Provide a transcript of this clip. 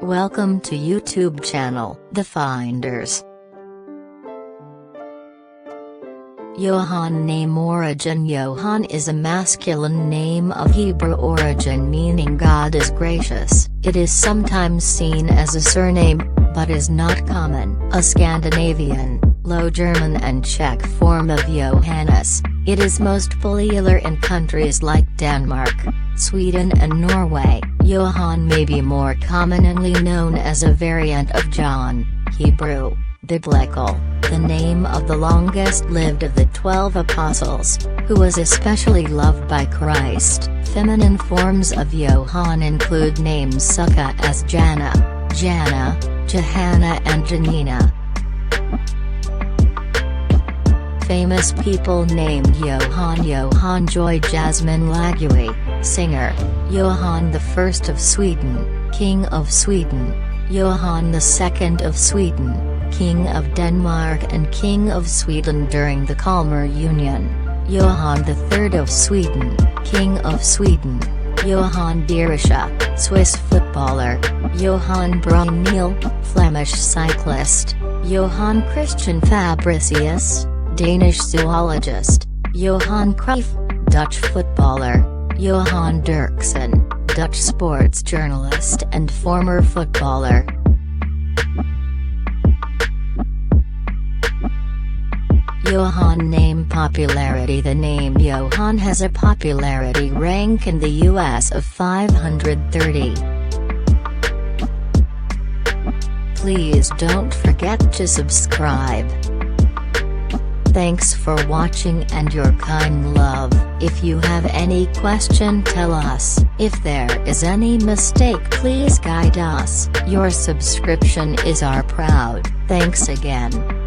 Welcome to YouTube channel, The Finders. Johan name origin. Johan is a masculine name of Hebrew origin meaning God is gracious. It is sometimes seen as a surname, but is not common. A Scandinavian, Low German and Czech form of Johannes, it is most polular in countries like Denmark, Sweden and Norway. Johan may be more commonly known as a variant of John, Hebrew, biblical, the name of the longest-lived of the 12 apostles, who was especially loved by Christ. Feminine forms of Johan include names sucha as Jana, Janna, Johanna and Janina. Famous people named Johan: Johan Joy, Jasmine Lagui, singer; Johan I of Sweden, King of Sweden; Johan II of Sweden, King of Denmark and King of Sweden during the Kalmar Union; Johan III of Sweden, King of Sweden; Johan Berisha, Swiss footballer; Johan Brunel, Flemish cyclist; Johan Christian Fabricius, Danish zoologist; Johan Cruyff, Dutch footballer; Johan Derksen, Dutch sports journalist and former footballer. Johan name popularity. The name Johan has a popularity rank in the US of 530. Please don't forget to subscribe. Thanks for watching and your kind love. If you have any question, tell us. If there is any mistake, please guide us. Your subscription is our proud. Thanks again.